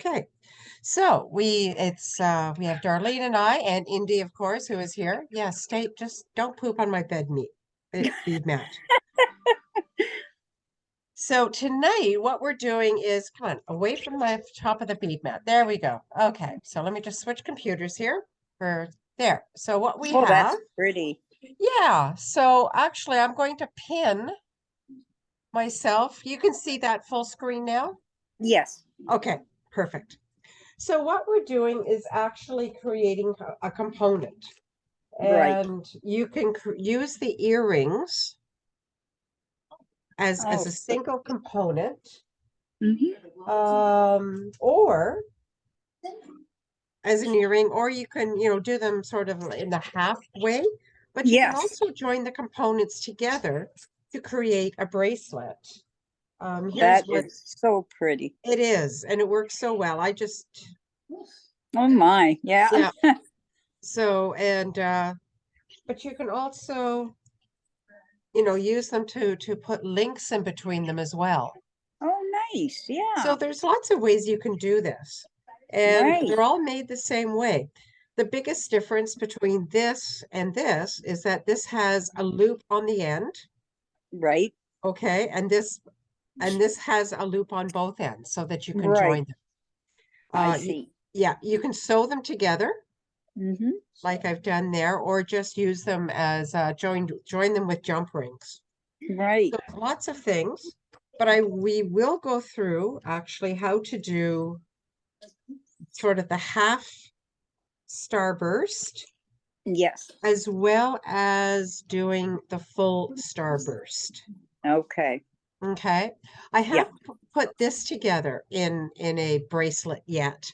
Okay. So we have Darlene and I and Indy, of course, who is here. Yes, stay, just don't poop on my bead mat. So tonight, what we're doing is, come on, away from the top of the bead mat. There we go. Okay, so let me just switch computers here for there. So what we Oh, have, that's pretty. yeah. So actually, I'm going to pin myself. You can see that full screen now? Yes. Okay, perfect. So what we're doing is actually creating a component. Right. And you can use the earrings as Oh. a single component, Mm-hmm. or as an earring, or you can, do them sort of in the halfway, but you can Yes, also join the components together to create a bracelet. Here's that what is so pretty. it is, and it works so well. Oh my, yeah. Yeah. So, but you can also, use them to put links in between them as well. Oh, nice. So Yeah. there's lots of ways you can do this, and Right. they're all made the same way. The biggest difference between this and this is that this has a loop on the end, Right. okay, and this has a loop on both ends so that you can Right. join them. I You, see. yeah, you can sew them together Mm-hmm. like I've done there, or just use them as join them with jump rings. Right. So lots of things, but we will go through actually how to do sort of the half starburst Yes. as well as doing the full starburst. Okay. Okay. I Yeah. haven't put this together in a bracelet yet,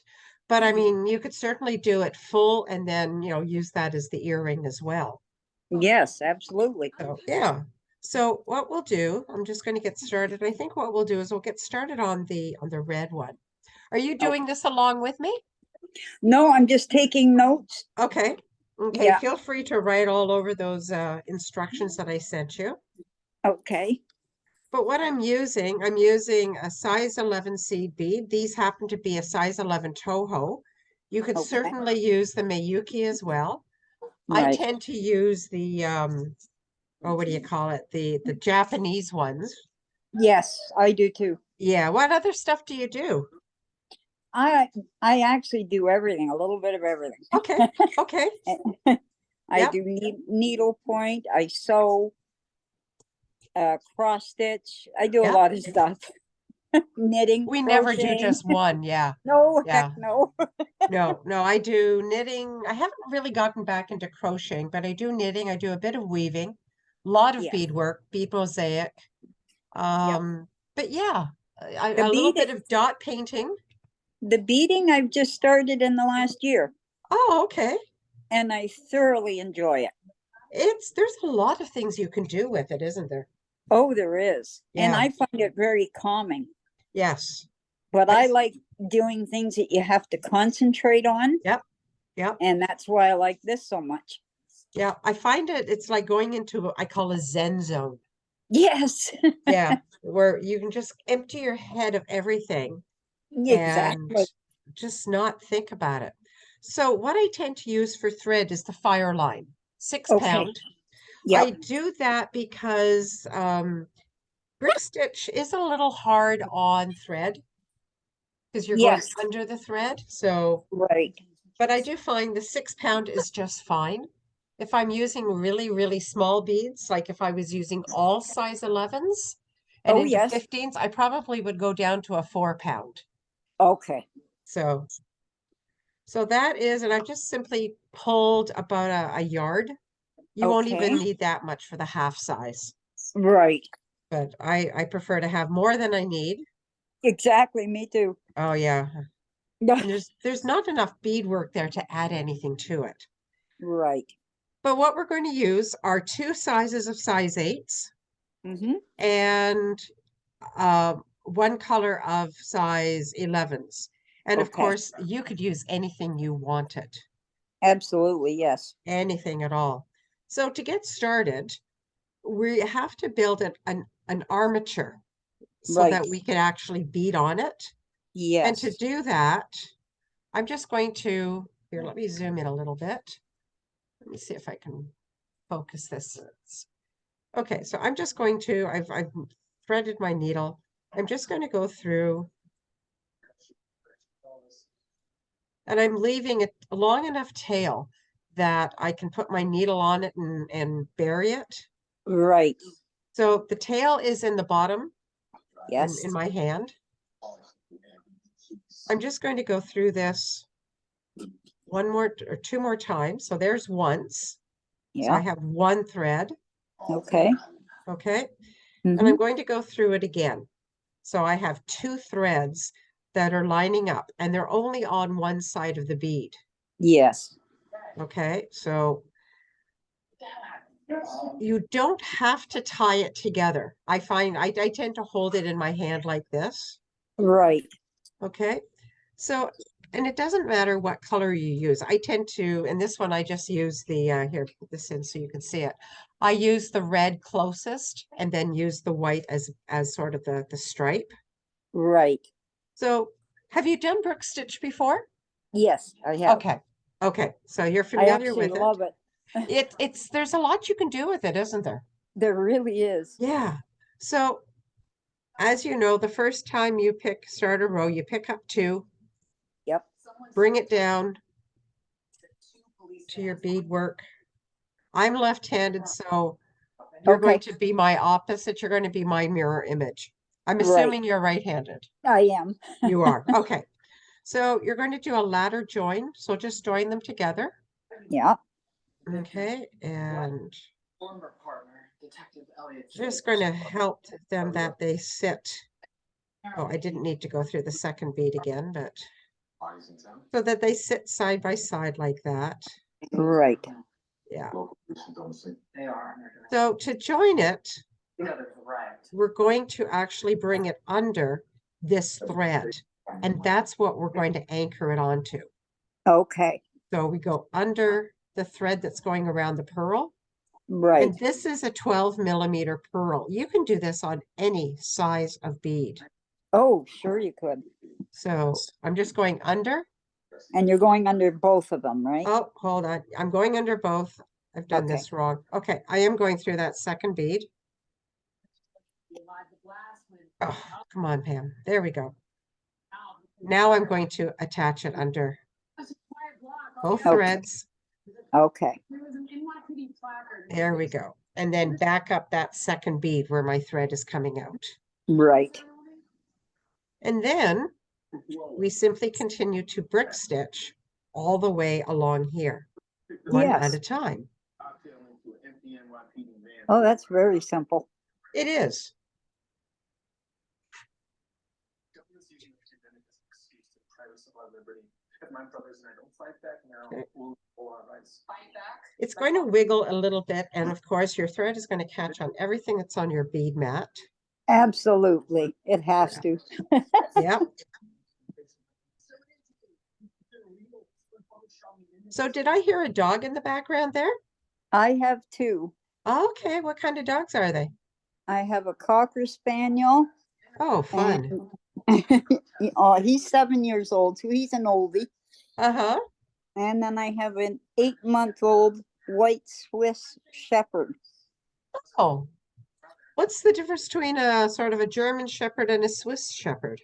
but I mean, you could certainly do it full and then, use that as the earring as well. Yes, absolutely. So, yeah. So what we'll do, I'm just going to get started. I think what we'll do is we'll get started on the red one. Are you Okay. doing this along with me? No, I'm just taking notes. Okay. Okay. Yeah. Feel free to write all over those instructions that I sent you. Okay. But what I'm using a size 11 seed bead. These happen to be a size 11 Toho. You could Okay. certainly use the Miyuki as well. I Right. tend to use the what do you call it? The Japanese ones. Yes, I do too. Yeah. What other stuff do you do? I I actually do everything, a little bit of everything. Okay. Okay. I Yep. do needle point, I sew, cross stitch. I do a Yep. lot of stuff. Knitting, We never do crocheting. just one. Yeah. No, heck Yeah. no. No, I do knitting. I haven't really gotten back into crocheting, but I do knitting. I do a bit of weaving, a lot of Yes. beadwork, bead mosaic. Yep. But yeah, The a little beading, bit of dot painting. the beading I've just started in the last year, Oh, okay. and I thoroughly enjoy it. There's a lot of things you can do with it, isn't there? Oh, there is. And Yeah. I find it very calming. Yes. But I I like doing things that you have to concentrate on. Yep. Yep. And that's why I like this so much. Yeah. I find it's like going into I call a Zen zone. Yes. Yeah, where you can just empty your head of everything and Exactly. just not think about it. So what I tend to use for thread is the fire line, 6 pound. Okay. I Yep. do that because brick stitch is a little hard on thread because you're going Yes. under the thread. So, Right. but I do find the 6 pound is just fine. If I'm using really, really small beads, like if I was using all size 11s and Oh, into yes. 15s, I probably would go down to a 4 pound. Okay. So, so that is, and I've just simply pulled about a yard. You won't Okay. even need that much for the half size, Right. but I prefer to have more than I need. Exactly. Me too. Oh yeah. And there's not enough beadwork there to add anything to it. Right. But what we're going to use are two sizes of size 8s Mm-hmm. and one color of size 11s. And of Okay. course, you could use anything you wanted, Absolutely. Yes. anything at all. So to get started, we have to build an armature so Right. that we can actually bead on it. And to Yes. do that, I'm just going to, here, let me zoom in a little bit. Let me see if I can focus this. Okay, so I'm just going to, I've threaded my needle. I'm just going to go through and I'm leaving it a long enough tail that I can put my needle on it and bury it. Right. So the tail is in the bottom Yes. in my hand. I'm just going to go through this one more or two more times. So there's once. So I Yeah. have one thread. Okay. Okay. And I'm Mm-hmm. going to go through it again. So I have two threads that are lining up and they're only on one side of the bead. Yes. Okay. So you don't have to tie it together. I find I tend to hold it in my hand like this. Right. Okay. So, and it doesn't matter what color you use. I tend to, in this one, I just use the, here, put this in so you can see it. I use the red closest and then use the white as sort of the stripe. Right. So have you done brick stitch before? Yes, I have. Okay. Okay. So you're I familiar actually with it. love it. There's a lot you can do with it, isn't there? There really is. Yeah. So as you know, the first time you start a row, you pick up two, Yep. bring it down to your beadwork. I'm left-handed, so you're going Okay. to be my opposite. You're going to be my mirror image. I'm Right. assuming you're right-handed. I am. You are. Okay. So you're going to do a ladder join. So just join them together. Yeah. Okay. And just going to help them that they sit. Oh, I didn't need to go through the second bead again, but so that they sit side by side like that. Right. Yeah. So to join it, we're going to actually bring it under this thread, and that's what we're going to anchor it onto. Okay. So we go under the thread that's going around the pearl, Right. and this is a 12 millimeter pearl. You can do this on any size of bead. Oh, sure you could. So I'm just going under. And you're going under both of them, right? Oh, hold on. I'm going under both. I've done Okay. this wrong. Okay, I am going through that second bead. Oh, come on, Pam. There we go. Now I'm going to attach it under both Okay. threads. Okay. There we go. And then back up that second bead where my thread is coming out. Right. And then we simply continue to brick stitch all the way along here, one at Yes. a time. Oh, that's very simple. It is. Okay. It's going to wiggle a little bit, and of course your thread is going to catch on everything that's on your bead mat. Absolutely. It has to. Yep. So did I hear a dog in the background there? I have two. Okay, what kind of dogs are they? I have a Cocker Spaniel. Oh, fun. And he's 7 years old, so he's an oldie. Uh-huh. And then I have an 8-month-old white Swiss Shepherd. Oh, what's the difference between a sort of a German Shepherd and a Swiss Shepherd?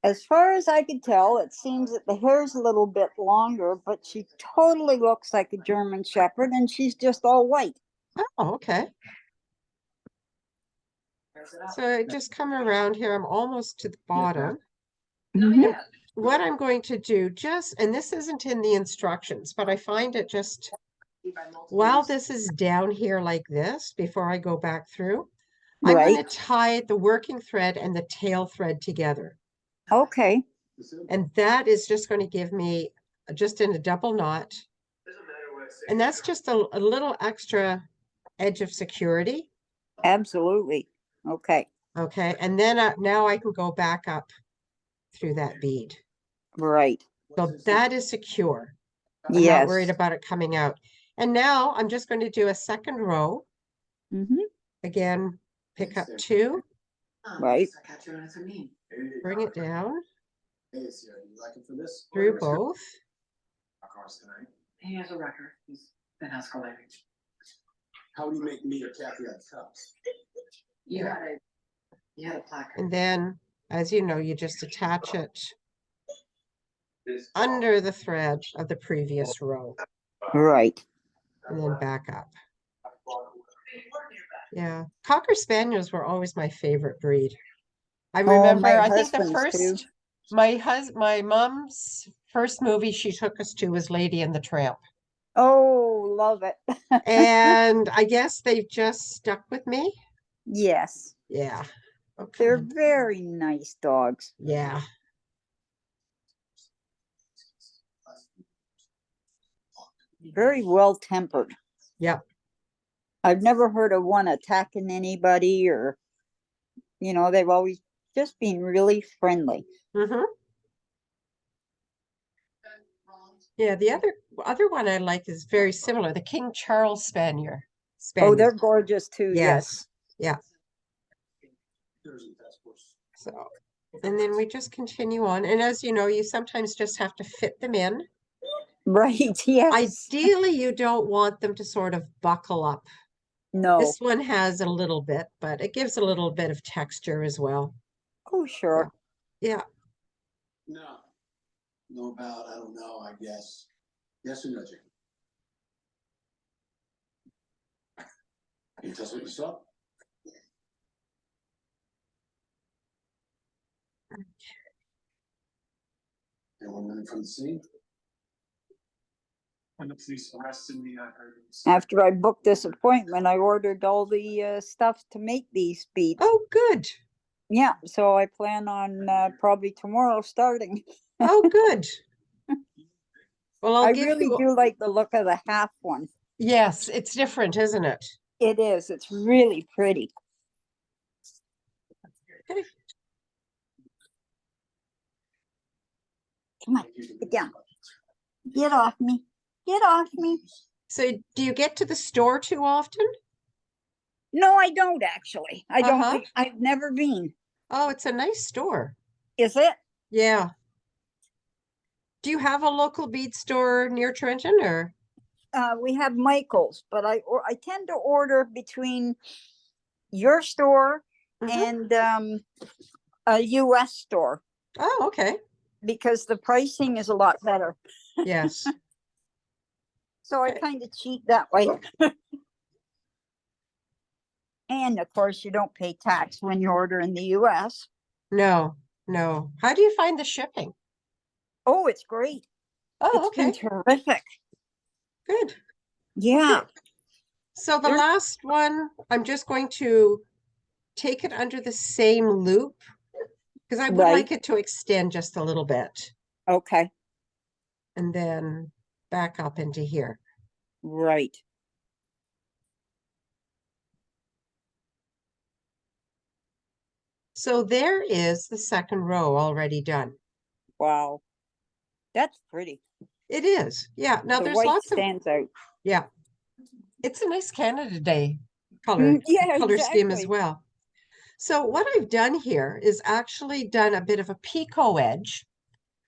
As far as I could tell, it seems that the hair's a little bit longer, but she totally looks like a German Shepherd, and she's just all white. Oh, okay. So I just come around here. I'm almost to the bottom. Mhm. What I'm going to do and this isn't in the instructions, but I find it just, while this is down here like this, before I go back through, I'm going to Right. tie the working thread and the tail thread together. Okay. And that is just going to give me just in a double knot. And that's just a little extra edge of security. Absolutely. Okay. Okay. And then now I can go back up through that bead. Right. So that is secure. I'm Yes. not worried about it coming out. And now I'm just going to do a second row. Mhm. Again, pick up two, Right. bring it down. through both. He has a record. He's been escalating. How do you make me or Kathy out of cups? You had a placard. And then, as you know, you just attach it under the thread of the previous row Right. and then back up. Yeah, Cocker Spaniels were always my favorite breed. I remember, my I think the husband's too. my mom's first movie she took us to was Lady and the Tramp. Oh, love it. And I guess they've just stuck with me. Yes. Yeah. Okay. They're very nice dogs. Yeah. Very well tempered. Yep. I've never heard of one attacking anybody or, they've always just been really friendly. Mm-hmm. Yeah, the other one I like is very similar, the King Charles Spaniel. Oh, they're gorgeous too. Yes. Yeah. So, and then we just continue on. And as you know, you sometimes just have to fit them in. Right. Yes. Ideally, you don't want them to sort of buckle up. No. This one has a little bit, but it gives a little bit of texture as well. Oh, sure. Yeah. No. No about, I don't know, I guess. Yes or no, Jim? Can you tell us what you saw? Anyone running from the scene? When the police arrested me, I heard him say, After I booked this appointment, I ordered all the stuff to make these beats. Oh, good. Yeah, so I plan on probably tomorrow starting. Oh, good. Well, I really do like the look of the half one. Yes, it's different, isn't it? It is. It's really pretty. Okay. Come on, get down. Get off me. Get off me. So do you get to the store too often? No, I don't actually. I don't. Uh-huh. I've never been. Oh, it's a nice store. Is it? Yeah. Do you have a local bead store near Trenton or? We have Michael's, but I tend to order between your store Mhm. and a US store Oh, okay. because the pricing is a lot better. Yes. So I Okay. kind of cheat that way. And of course, you don't pay tax when you order in the US. No, no. How do you find the shipping? Oh, it's great. Oh, It's been okay. terrific. Good. Yeah. Okay. So the last one, I'm just going to take it under the same loop because I would like it to extend just a little bit Okay. and then back up into here. Right. So there is the second row already done. Wow. That's pretty. It is. Yeah. Now The there's white lots of, stands out. yeah. It's a nice Canada Day color scheme as exactly. well. So what I've done here is actually done a bit of a picot edge.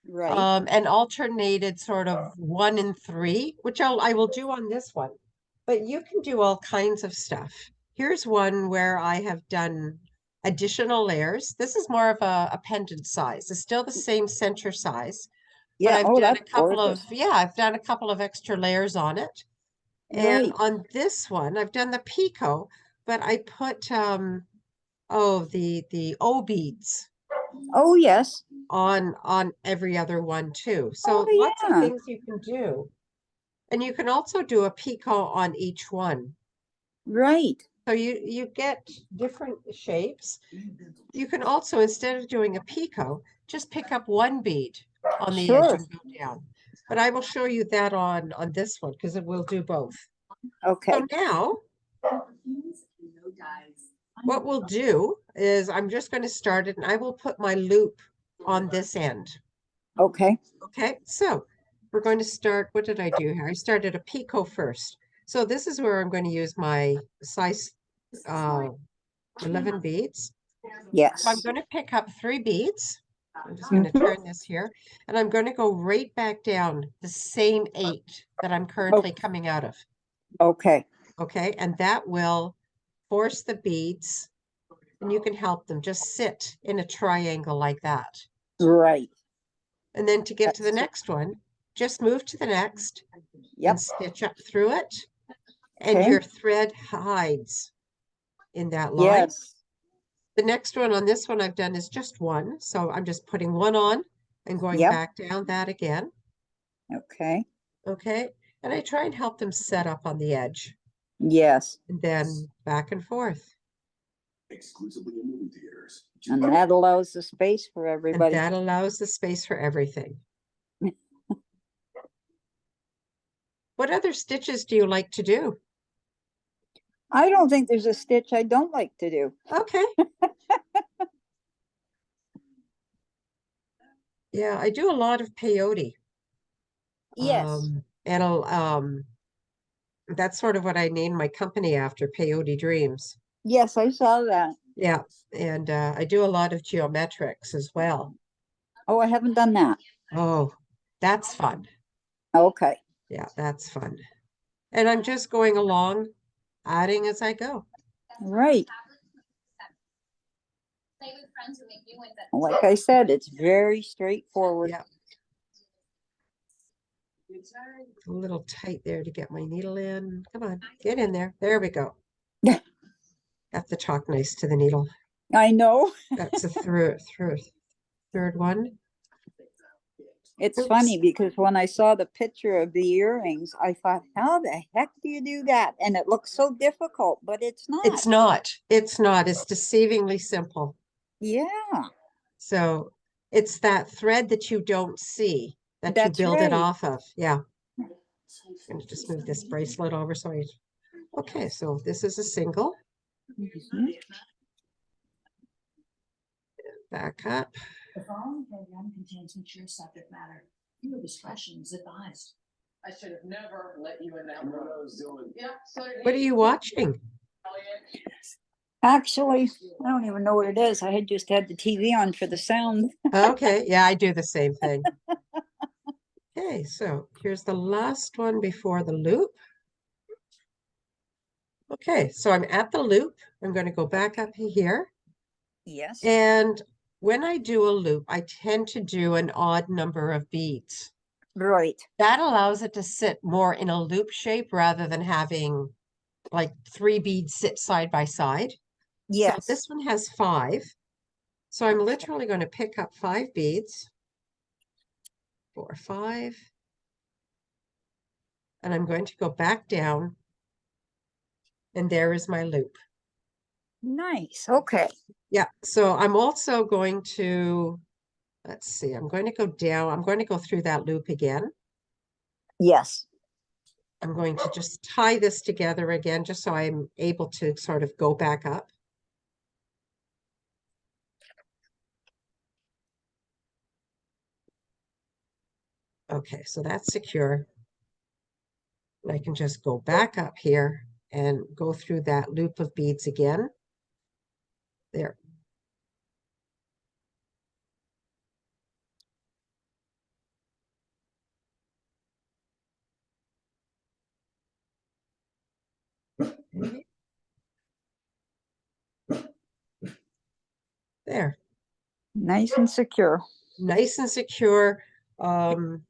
Right. And alternated sort of 1 and 3, which I will do on this one. But you can do all kinds of stuff. Here's one where I have done additional layers. This is more of a pendant size. It's still the same center size, but Yeah. I've Oh, done that's a couple gorgeous. of, yeah, I've done a couple of extra layers on it. And Right. on this one, I've done the picot, but I put the O beads Oh, yes. on every other one too. So Oh, lots of yeah. things you can do. And you can also do a picot on each one. Right. So you get different shapes. You can also, instead of doing a picot, just pick up one bead on the edge Sure. and go down. But I will show you that on this one because it will do both. Okay. So now what we'll do is I'm just going to start it and I will put my loop on this end. Okay. Okay, so we're going to start, what did I do here? I started a picot first. So this is where I'm going to use my size 11 beads. Yes. So I'm going to pick up 3 beads I'm just going to Mhm. turn this here, and I'm going to go right back down the same 8 that I'm currently coming out of. Okay, Okay, and that will force the beads, and you can help them just sit in a triangle like that. right. And then to get to the That's- next one, just move to the next Yep, and stitch up through it, and okay, your thread hides in that line. yes, The next one on this one I've done is just one, so I'm just putting one on and going yep, back down that again. okay, Okay, and I try and help them set up on the edge, yes. and then back and forth. Exclusively in movie theaters. And that allows the space for And everybody. that allows the space for everything. What other stitches do you like to do? I don't think there's a stitch I don't like to do. Okay. Yeah, I do a lot of peyote. Yes, And that's sort of what I named my company after, Peyote Dreams. yes, I saw that. Yeah, and I do a lot of geometrics as well. Oh, I haven't done that. Oh, that's fun. Okay, Yeah, that's fun. And I'm just going along, adding as I go. right. Like I said, it's very straightforward. Yeah. A little tight there to get my needle in. Come on, get in there. There we go. Got the chalk nice to the needle. I know. That's the third one. It's Oops. funny because when I saw the picture of the earrings, I thought, how the heck do you do that? And it looks so difficult, but it's not. It's not. It's not. It's deceivingly simple. Yeah, So it's that thread that you don't see that you that's build it right. off of. Yeah. I'm going to just move this bracelet over so I. Okay, so this is a single. Mhm. Back up. The following program contains mature subject matter. Your discretion is advised. I should have never let you in that I know what I room. was doing. Yeah. so did What are he. you watching? Actually, I don't even know what it is. I had just had the TV on for the sound. Okay, yeah, I do the same thing. Okay, so here's the last one before the loop. Okay, so I'm at the loop. I'm going to go back up here. Yes. And when I do a loop, I tend to do an odd number of beads. Right. That allows it to sit more in a loop shape rather than having like 3 beads sit side by side. So Yes. this one has 5. So I'm literally going to pick up 5 beads. 4, 5. And I'm going to go back down. And there is my loop. Nice. Okay. Yeah, so I'm also going to, let's see, I'm going to go down. I'm going to go through that loop again. Yes. I'm going to just tie this together again, just so I'm able to sort of go back up. Okay, so that's secure. And I can just go back up here and go through that loop of beads again. There. Okay. There. Nice and secure. Nice and secure. And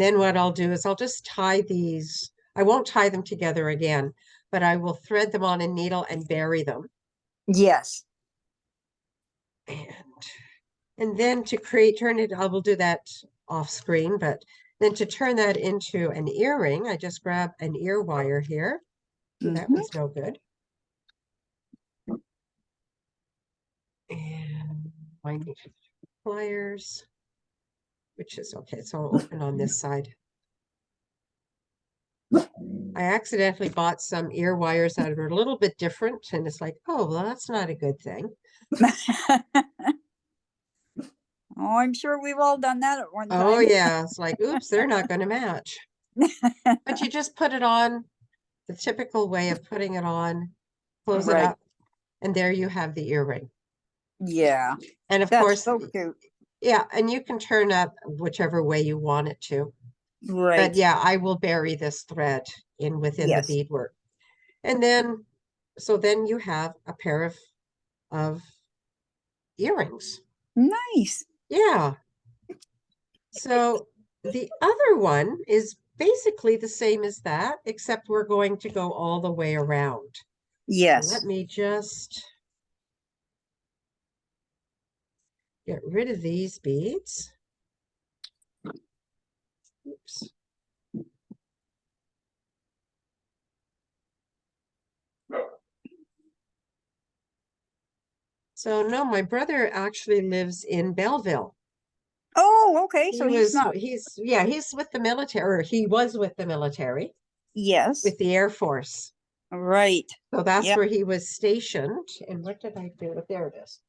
then what I'll do is I'll just tie these. I won't tie them together again, but I will thread them on a needle and bury them. Yes. And then to turn it, I will do that off screen, but then to turn that into an earring, I just grab an ear wire here. That Mhm. was no good. And my pliers, which is okay, so I'll open on this side. I accidentally bought some ear wires that are a little bit different, and it's like, oh, well, that's not a good thing. Oh, I'm sure we've all done that at one Oh, time. yeah, it's like, oops, they're not going to match. But you just put it on the typical way of putting it on, close it Right. up, and there you have the earring. Yeah, And of that's course, so cute. yeah, and you can turn up whichever way you want it to. But Right. yeah, I will bury this thread in within the Yes. beadwork. And then, so then you have a pair of earrings. Nice. Yeah. So the other one is basically the same as that, except we're going to go all the way around. So let Yes. me just get rid of these beads. Oops. So no, my brother actually lives in Belleville. Oh, okay. So he's not. He's with the military, or he was with the military, Yes. with the Air Force. Right. So that's Yep. where he was stationed. And what did I do? There it is.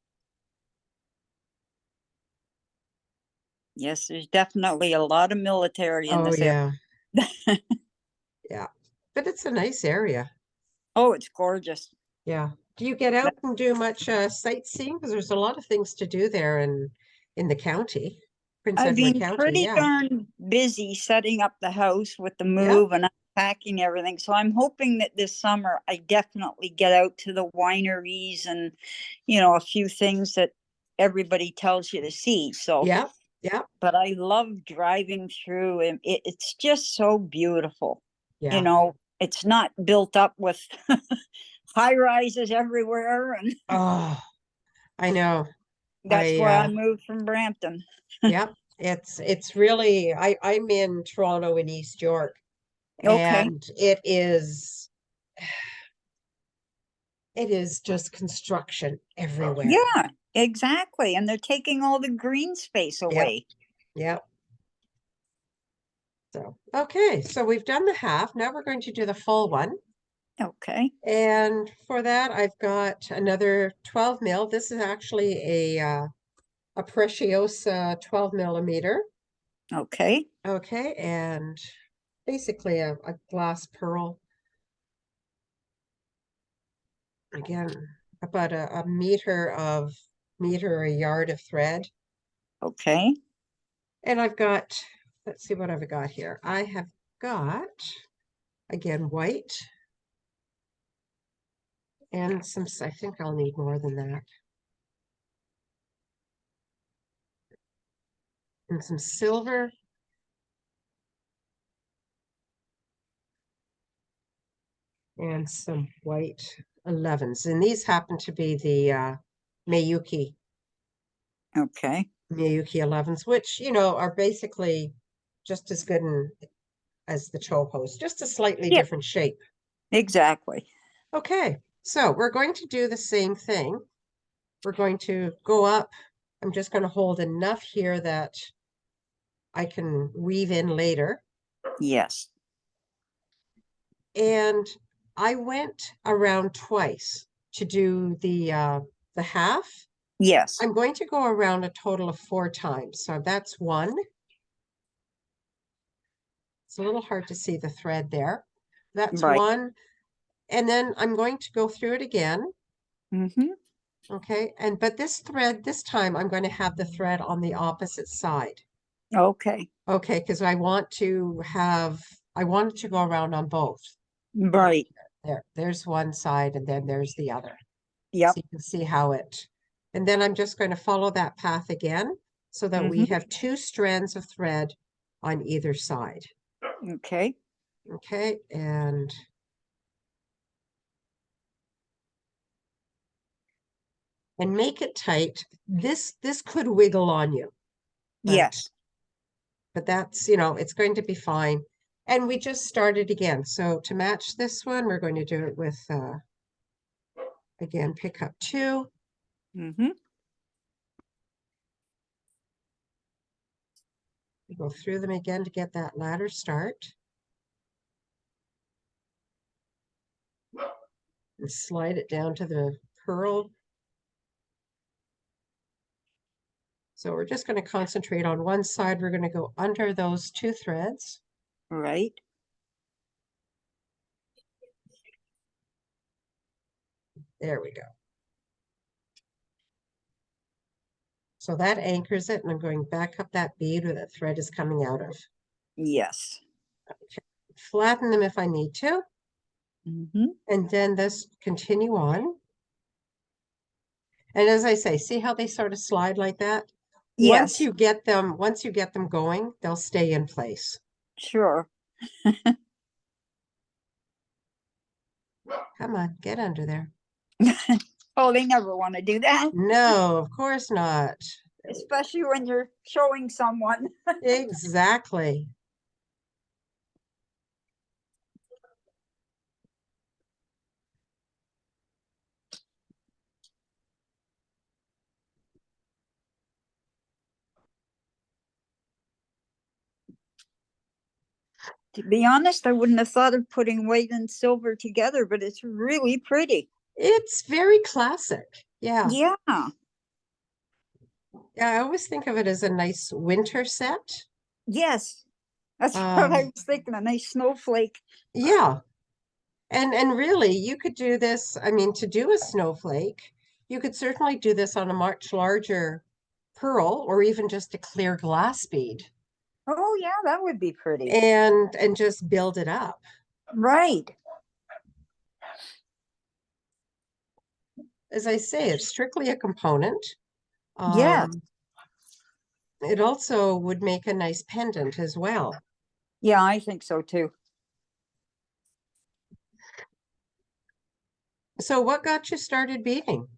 Yes, there's definitely a lot of military in Oh this area. yeah, yeah. But it's a nice area. Oh, it's gorgeous. Yeah. Do you get out and do much sightseeing? Because there's a lot of things to do there in the county, Prince I've Edward been County. pretty Yeah. darn busy setting up the house with the Yeah. move and unpacking everything. So I'm hoping that this summer I definitely get out to the wineries and, a few things that everybody tells you to see. So, Yeah. Yeah. but I love driving through and it's just so beautiful. Yeah. It's not built up with high rises everywhere. And Oh, I know. that's I why I moved from Brampton. yeah. It's really I'm in Toronto in East York, Okay. and it is just construction everywhere. Yeah, exactly. And they're taking all the green space Yep. away. Yep. So, okay, so we've done the half. Now we're going to do the full one. Okay. And for that, I've got another 12 mil. This is actually a Preciosa 12 millimeter. Okay. Okay, and basically a glass pearl. Again, about a meter a yard of thread. Okay. And I've got, let's see what I've got here. I have got, again, white. And some, I think I'll need more than that. And some silver. And some white 11s. And these happen to be the Miyuki Okay. 11s, which, are basically just as good as the Chopos, just a slightly Yeah, different shape. exactly. Okay, so we're going to do the same thing. We're going to go up. I'm just going to hold enough here that I can weave in later. Yes. And I went around twice to do the half. Yes. I'm going to go around a total of 4 times. So that's 1. It's a little hard to see the thread there. That's Right. 1. And then I'm going to go through it again. Mm-hmm. Okay. But this thread, this time I'm going to have the thread on the opposite side. Okay. Okay. Because I want it to go around on both. Right. There's one side and then there's the other. Yep. So you can see and then I'm just going to follow that path again so that we Mm-hmm. have 2 strands of thread on either side. Okay. Okay, and make it tight. This could wiggle on you, Yes. but that's, it's going to be fine. And we just started again. So to match this one, we're going to do it with again, pick up 2. Mm-hmm. Go through them again to get that ladder start. And slide it down to the pearl. So we're just going to concentrate on one side. We're going to go under those 2 threads. Right. There we go. So that anchors it, and I'm going back up that bead where that thread is coming out of. Yes. Flatten them if I need to, Mm-hmm. and then this continue on. And as I say, see how they sort of slide like that? Once Yes, you get them going, they'll stay in place. sure. Come on, get under there. Oh, they never want to do that, No, of course not. especially when you're showing someone. Exactly. To be honest, I wouldn't have thought of putting white and silver together, but it's really pretty. It's very classic. Yeah. Yeah, Yeah, I always think of it as a nice winter set. yes. That's what I Um, was thinking, a nice snowflake. yeah. And really you could do this, I mean, to do a snowflake, you could certainly do this on a much larger pearl or even just a clear glass bead Oh, yeah, that would be pretty. and just build it up. Right. As I say, it's strictly a component. Yes. It also would make a nice pendant as well. Yeah, I think so too. So what got you started beading?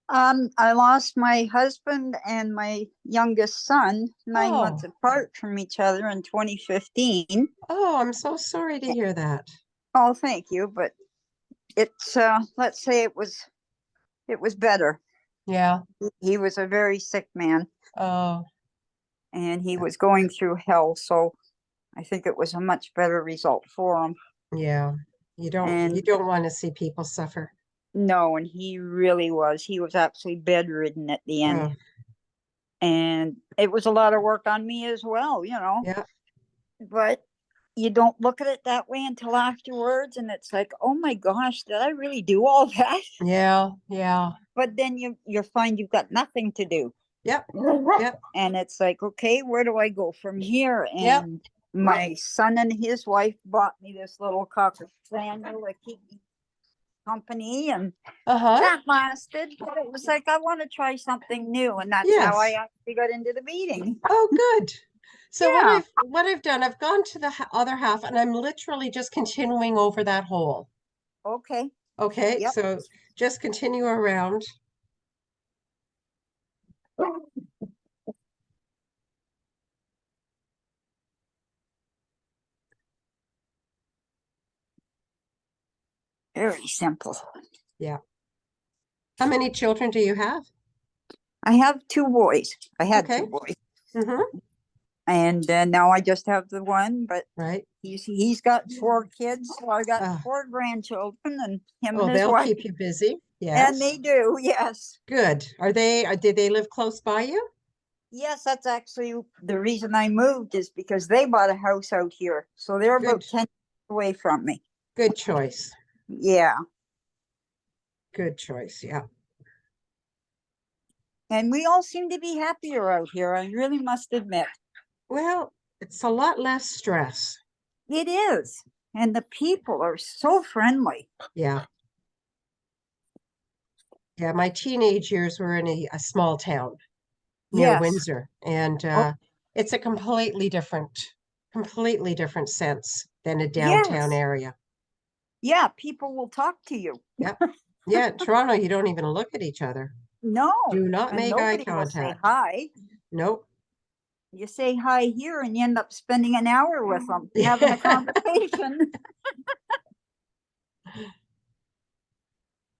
I lost my husband and my youngest son 9 months Oh. apart from each other in 2015. Oh, I'm so sorry to hear that. Oh, thank you, but it's let's say it was better. Yeah. He was a very sick man Oh, and he was going through hell, so I think it was a much better result for him. yeah. You And don't want to see people suffer. no, and he really was. He was actually bedridden at the end. Oh, And it was a lot of work on me as well, you know. yeah. But you don't look at it that way until afterwards, and it's like, oh my gosh, did I really do all that? Yeah, yeah. But then you find you've got nothing to do. Yep. Yep. And it's like, okay, where do I go from here? Yep. And my son and his wife bought me this little cocker spaniel to keep me company, and Uh-huh. that lasted. But it was like, I want to try something new, and that's how I Yes. actually got into the beading. Oh, good. So Yeah. what I've done, I've gone to the other half and I'm literally just continuing over that hole. Okay. Okay, Yep. so just continue around. Very simple. How many children do you have? I have two boys. I had Okay. two boys, Mm-hmm. and now I just have the one. But Right. he's got 4 kids, so I got Ah. 4 grandchildren, and him Oh, and his they'll wife. keep you busy. And Yes. they do, yes. Good. Did they live close by you? Yes, that's actually the reason I moved, is because they bought a house out here. So they're about Good. 10 away from me. Good choice. Yeah. Good choice. Yeah. And we all seem to be happier out here, I really must admit. Well, it's a lot less stress. It is. And the people are so friendly. Yeah. Yeah, my teenage years were in a small town near Yes. Windsor, and it's a completely different sense than a downtown Yes. area. Yeah, people will talk to you. Yep. Yeah, in Toronto, you don't even look at each other. No. Do not And make eye nobody will say contact. hi. Nope. You say hi here and you end up spending an hour with them having a conversation.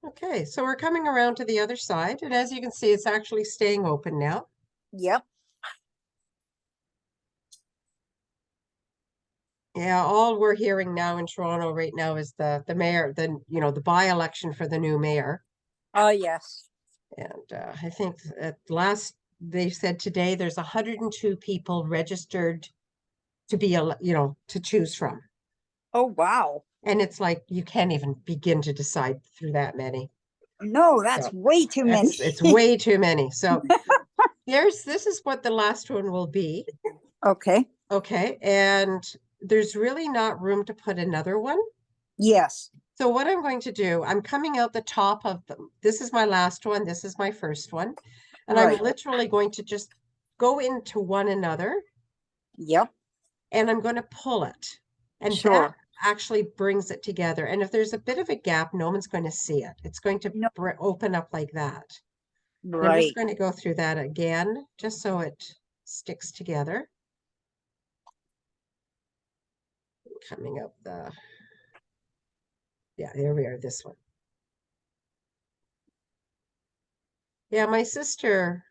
Okay, so we're coming around to the other side, and as you can see, it's actually staying open now. Yep. Yeah, all we're hearing now in Toronto right now is the mayor, the by-election for the new mayor. Oh, yes. And I think at last they said today there's 102 people registered to be, to choose from. Oh, wow. And it's like you can't even begin to decide through that many. No, that's So way too many. it's way too many. So this is what the last one will be. Okay, Okay, and there's really not room to put another one. yes, So what I'm going to do, I'm coming out the top of them. This is my last one. This is my first one. And I'm right, literally going to just go into one another yep, and I'm going to pull it. And that sure. actually brings it together. And if there's a bit of a gap, no one's going to see it. It's going to No, open up like that. And I'm just right, going to go through that again, just so it sticks together. Coming up yeah, there we are, this one. Yeah, my sister,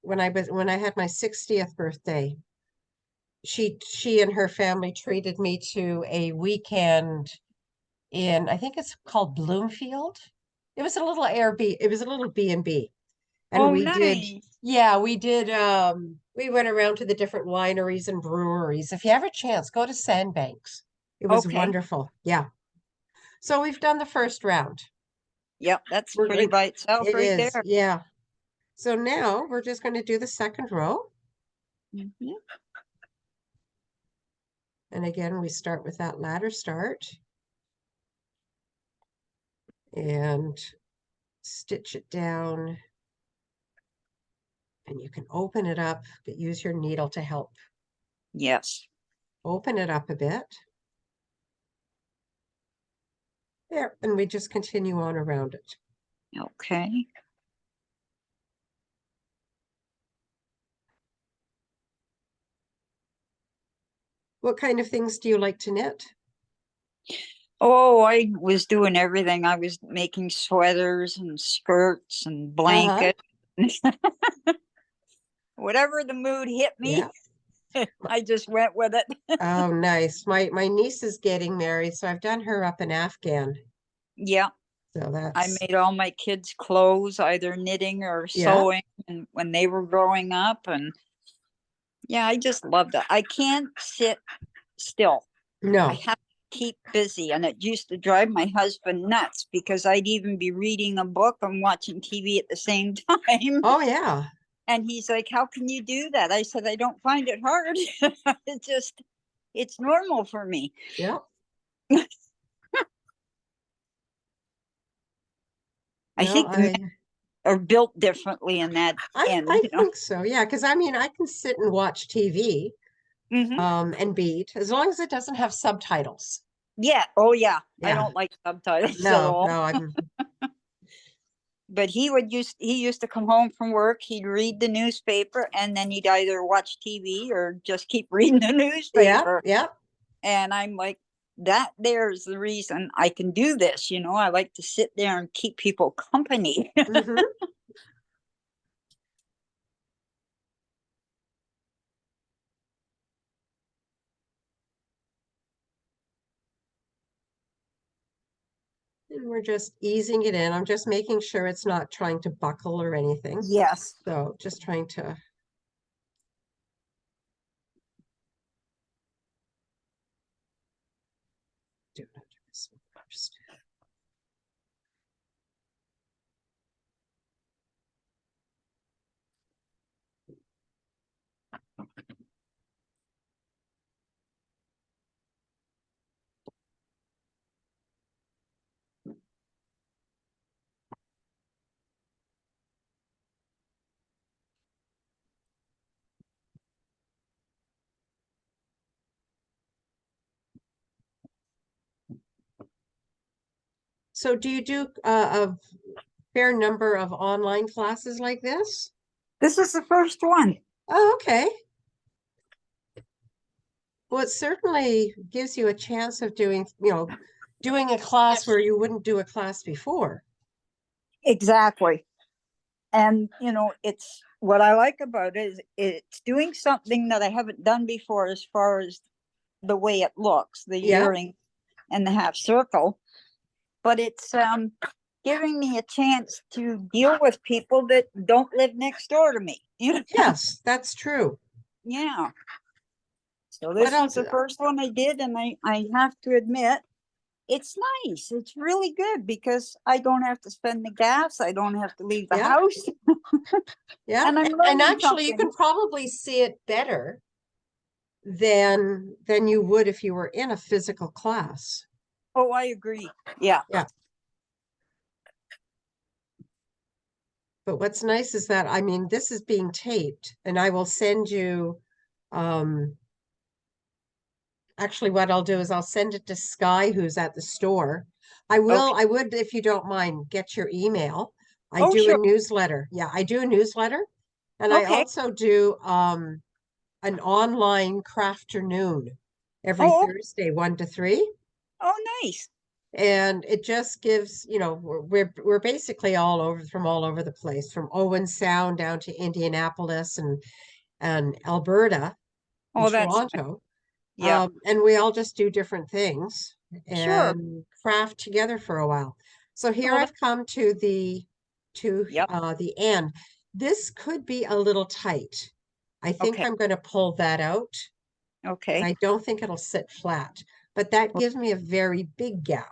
when I had my 60th birthday, she and her family treated me to a weekend in, I think it's called Bloomfield. It was a little it was a little B&B. And oh, we did, nice, yeah, we went around to the different wineries and breweries. If you have a chance, go to Sandbanks. It was okay, wonderful. Yeah. So we've done the first round. yep, that's We're pretty going, by itself it right is, there. yeah. So now we're just going to do the second row. Mhm. And again, we start with that ladder start and stitch it down. And you can open it up, but use your needle to help Yes, open it up a bit. There, and we just continue on around it. okay. What kind of things do you like to knit? Oh, I was doing everything. I was making sweaters and skirts and Uh-huh. blankets. Whatever the mood hit me, Yeah. I just went with it. Oh, nice. My niece is getting married, so I've done her up in Afghan. Yeah, So I that's, made all my kids' clothes, either knitting or yeah. sewing, and when they were growing up, and yeah, I just loved it. I can't sit still. I No. have to keep busy, and it used to drive my husband nuts because I'd even be reading a book and watching TV at the same time. Oh, yeah. And he's like, "How can you do that?" I said, "I don't find it hard. It's normal for me." Yeah. I No, think the men are built differently in that end, I you know. think so. Yeah, because I mean, I can sit and watch TV Hmm. and beat as long as it doesn't have subtitles. Yeah. Oh, yeah. I Yeah. don't like subtitles at No, all. no, I'm But he used to come home from work. He'd read the newspaper, and then he'd either watch TV or just keep reading the yeah, newspaper. yeah. And I'm like, that there's the reason I can do this. You know, I like to sit there and keep people company. Hmm. And we're just easing it in. I'm just making sure it's not trying to buckle or anything. Yes. So just trying to do it under this one first. So do you do a fair number of online classes like this? This is the first one. Oh, okay. Well, it certainly gives you a chance of doing a class where you wouldn't do a class before. Exactly. And, you know, it's what I like about it is it's doing something that I haven't done before as far as the way it looks, the Yeah. earring and the half circle. But it's giving me a chance to deal with people that don't live next door to me. You know? Yes, that's true. Yeah. So What this was else? the first one I did, and I have to admit, It's nice. It's really good because I don't have to spend the gas. I don't have to leave the Yeah. house. Yeah, And I'm and learning actually you something. can probably see it better than you would if you were in a physical class. Oh, I agree. Yeah. Yeah. But what's nice is that, I mean, this is being taped and I will send you, actually what I'll do is I'll send it to Sky, who's at the store. I would, if you don't mind, get your email. I Oh, do a sure. newsletter. Yeah, I do a newsletter. And I Okay. also do an online crafternoon every Oh, Thursday, 1 to 3. oh, nice. And it just gives, you know, we're basically all over the place, from Owen Sound down to Indianapolis and Alberta and Oh, that's nice. Toronto. Yeah. And we all just do different things Sure. and craft together for a while. So here Oh, I've come to yep. the end. This could be a little tight. I think Okay. I'm going to pull that out. Okay. I don't think it'll sit flat, but that gives me a very big gap.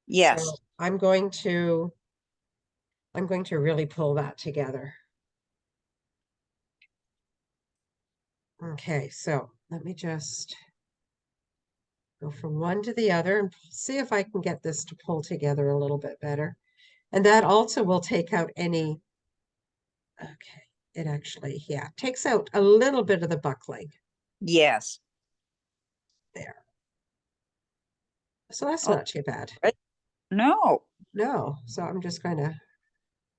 Yes. So I'm going to really pull that together. Okay, so let me just go from one to the other and see if I can get this to pull together a little bit better. And that also will take out any, okay, it actually, yeah, takes out a little bit of the buckling Yes. there. So that's Oh, not too bad. right. No. No, so I'm just going to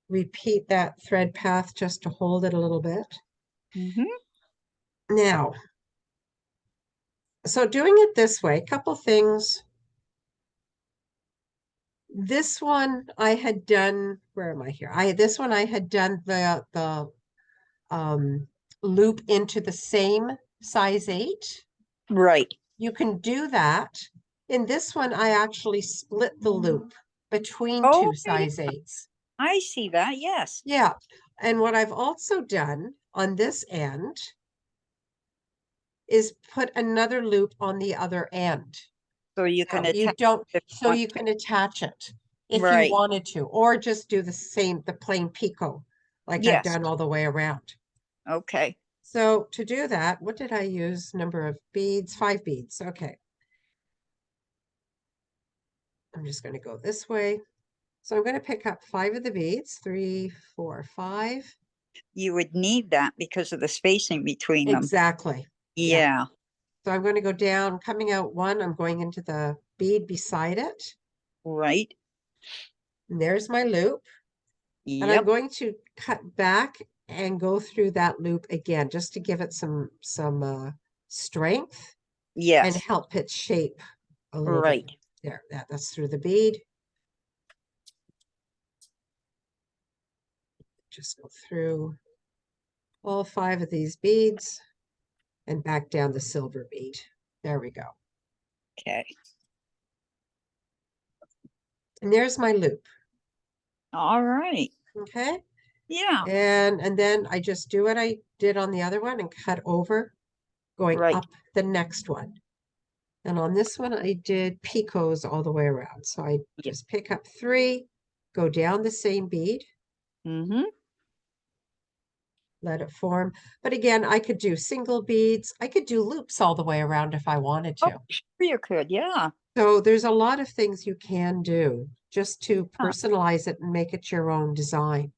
repeat that thread path just to hold it a little bit. Mm-hmm. Now, so doing it this way, a couple things. This one I had done, where am I here? This one I had done the loop into the same size 8. Right. You can do that. In this one, I actually split the loop between Oh, two size 8s. I see that. Yes. Yeah. And what I've also done on this end is put another loop on the other end. So you Now, can attach if you so want you to. can attach it if you Right. wanted to, or just do the plain picot, like I've Yes. done all the way around. Okay. So to do that, what did I use? Number of beads, 5 beads. Okay. I'm just going to go this way. So I'm going to pick up 5 of the beads, 3, 4, 5. You would need that because of the spacing between them. Exactly. Yeah. Yeah. So I'm going to go down, coming out 1, I'm going into the bead beside it. Right. And there's my loop. And I'm Yep. going to cut back and go through that loop again, just to give it some strength and Yes. help it shape a little bit. Right. There, that's through the bead. Just go through all 5 of these beads and back down the silver bead. There we go. Okay. And there's my loop. All right. Okay. Yeah. And then I just do what I did on the other one and cut over, going Right. up the next one. And on this one, I did picots all the way around. So I Yep. just pick up 3, go down the same bead, Mm-hmm. let it form. But again, I could do single beads. I could do loops all the way around if I wanted Oh, to. sure you could. Yeah. So there's a lot of things you can do just to Yeah. personalize it and make it your own design.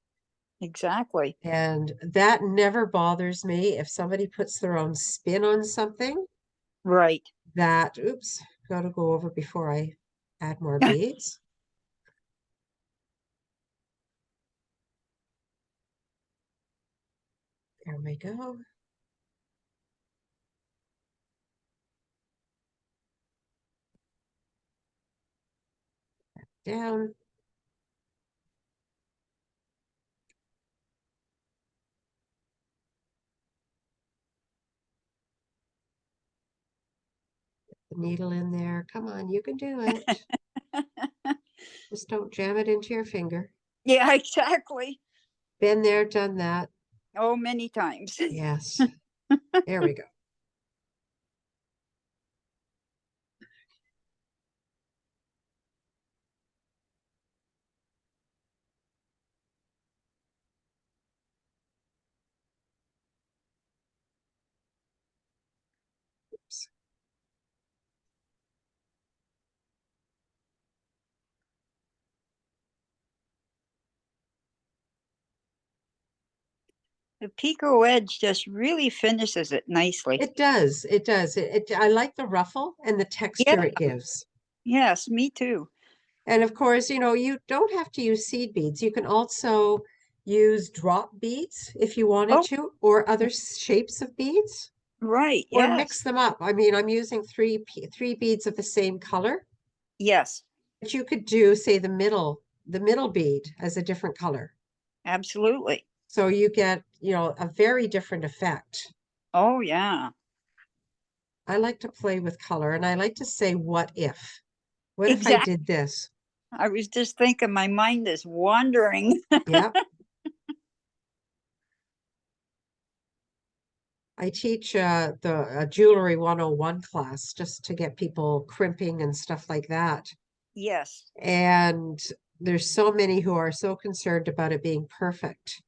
Exactly. And that never bothers me. If somebody puts their own spin on something, Right. that, oops, got to go over before I add more beads. There we go. Down. The needle in there. Come on, you can do it. Just don't jam it into your finger. Yeah, exactly. Been there, done that. Oh, many times. Yes. There we go. The Pico edge just really finishes it nicely. It does, it does. I like the ruffle and the texture it gives. Yes, me too. And of course, you know, you don't have to use seed beads. You can also use drop beads if you wanted Oh, to, or other shapes of beads, right, or mix yes, them up. I mean, I'm using three beads of the same color, yes, but you could do, say, the middle bead as a different color. absolutely. So you get, you know, a very different effect. Oh, yeah, I like to play with color and I like to say, what if? What if I exactly. did this? I was just thinking, my mind is wandering. Yeah. I teach the jewelry 101 class just to get people crimping and stuff like that. Yes. And there's so many who are so concerned about it being perfect.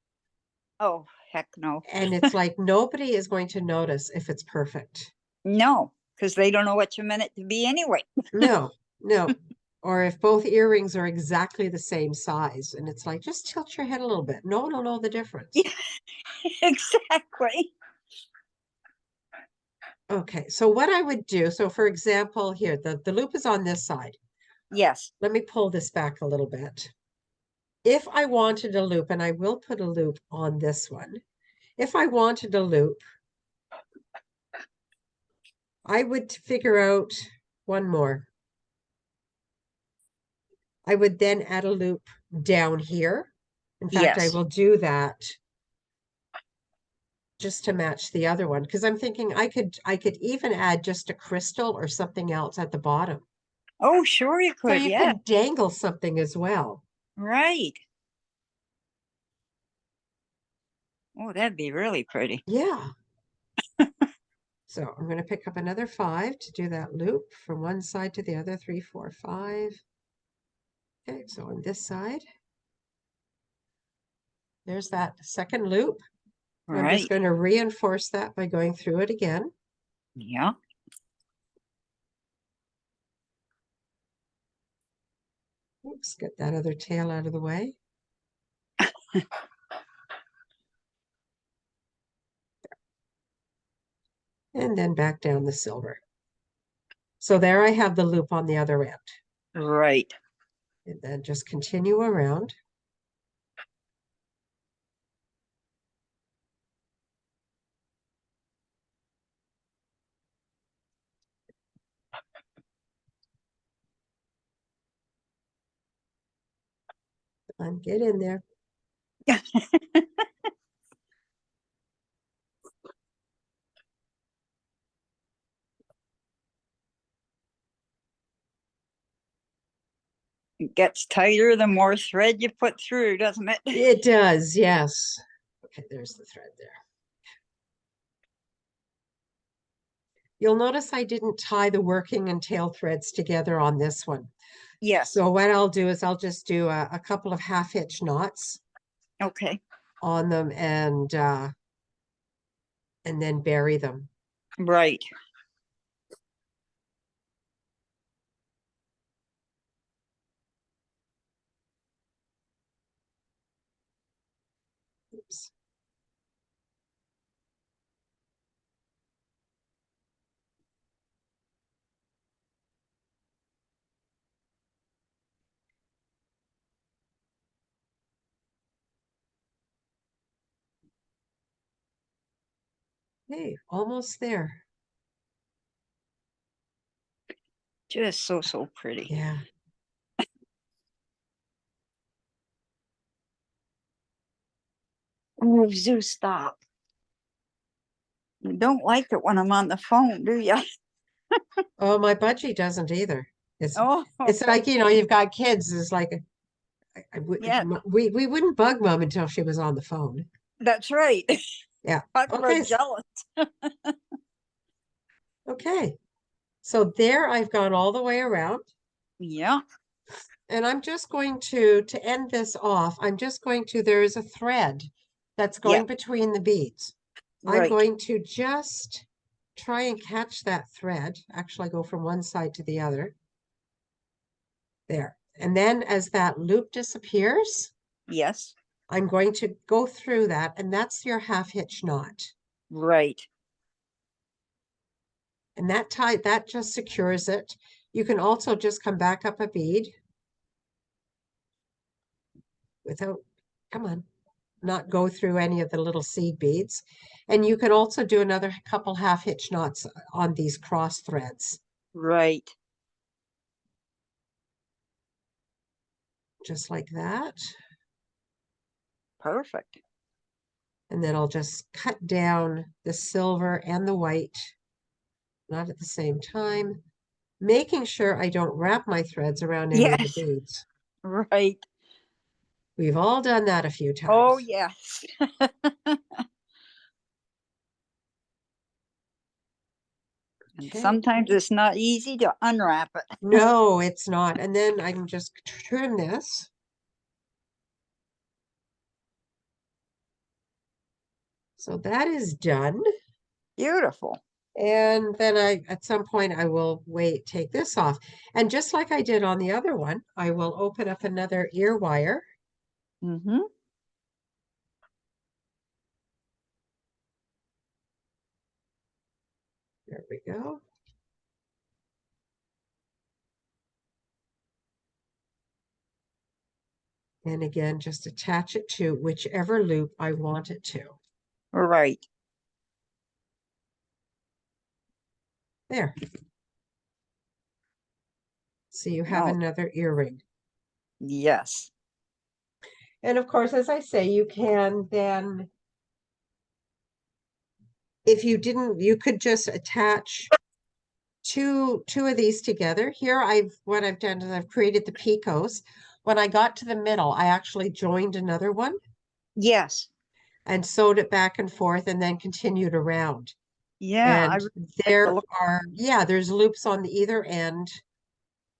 Oh, heck no. And it's like nobody is going to notice if it's perfect. No, because they don't know what you meant it to be anyway. No, no. Or if both earrings are exactly the same size. And it's like, just tilt your head a little bit. No one will know the difference. Yeah, exactly. Okay, so what I would do, so for example, here, the loop is on this side. Yes. Let me pull this back a little bit. If I wanted a loop, and I will put a loop on this one, if I wanted a loop, I would figure out one more. I would then add a loop down here. In fact, I Yes. will do that just to match the other one, because I'm thinking I could even add just a crystal or something else at the bottom. Oh, sure you So could. you Yeah. can dangle something as well. Right. Oh, that'd be really pretty. Yeah. So I'm going to pick up another 5 to do that loop from one side to the other, 3, 4, 5. Okay, so on this side, there's that second loop. I'm just Right. going to reinforce that by going through it again. Yeah. Oops, get that other tail out of the way. And then back down the silver. So there I have the loop on the other end. Right. And then just continue around. And get in there. It gets tighter the more thread you put through, doesn't it? It does, yes. Okay, there's the thread there. You'll notice I didn't tie the working and tail threads together on this one. Yes. So what I'll do is I'll just do a couple of half-hitch knots Okay. on them and then bury them. Right. Oops. Hey, almost there. Just so pretty. Yeah. Oh, Zeus, stop. You don't like it when I'm on the phone, do you? Oh, my budgie doesn't either. Oh, It's like, you know, you've got kids. It's like yeah, we wouldn't bug mom until she was on the phone. that's right. Yeah. I'm Okay. jealous. Okay. So there I've gone all the way around. Yeah. And I'm just going to end this off, I'm just going to, there is a thread that's Yeah. going between the beads. I'm Right. going to just try and catch that thread. Actually, I go from one side to the other. There. And then as that loop disappears, Yes. I'm going to go through that, and that's your half hitch knot. Right. And that just secures it. You can also just come back up a bead without, come on, not go through any of the little seed beads. And you can also do another couple half hitch knots on these cross threads, Right. just like that. Perfect. And then I'll just cut down the silver and the white, not at the same time, making sure I don't wrap my threads around any of the Yes. beads. Right. We've all done that a few times. Oh, yes. And Okay. sometimes it's not easy to unwrap it. No, it's not. And then I can just trim this. So that is done. Beautiful. And then at some point, I will take this off. And just like I did on the other one, I will open up another ear wire. Mm-hmm. There we go. And again, just attach it to whichever loop I want it to. Right. There. So you have Oh, another earring. yes. And of course, as I say, you can then, if you didn't, you could just attach two of these together. Here what I've done is I've created the picots. When I got to the middle, I actually joined another one Yes. and sewed it back and forth and then continued around. Yeah. I And really like the there look. are, yeah, there's loops on either end,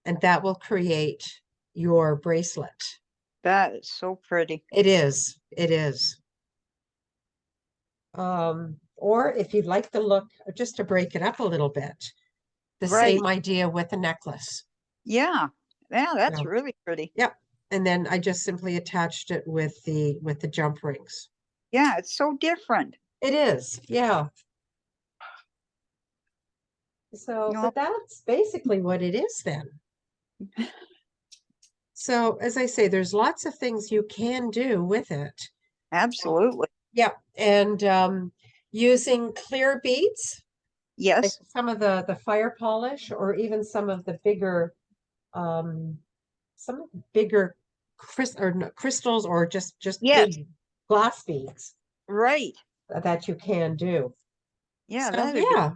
and that will create your bracelet. That is so pretty. It is. It is. Or if you'd like the look, just to break it up a little bit, the Right. same idea with a necklace. Yeah. Yeah, that's Yeah. really pretty. Yep. And then I just simply attached it with the jump rings. Yeah, it's so different. It is, yeah. So, You know, but that's basically what it is then. So, as I say, there's lots of things you can do with it. absolutely. Yeah, and using clear beads, like Yes. some of the fire polish, or even some of the bigger, um, crystals, or just Yes. big glass beads Right. that you can do. Yeah, So that'd be. yeah.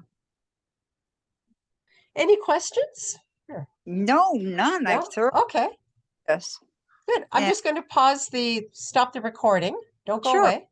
Any questions? Sure. No, none. No? I've thought Okay, this. good. I'm And just going to stop the recording. Don't go sure. away.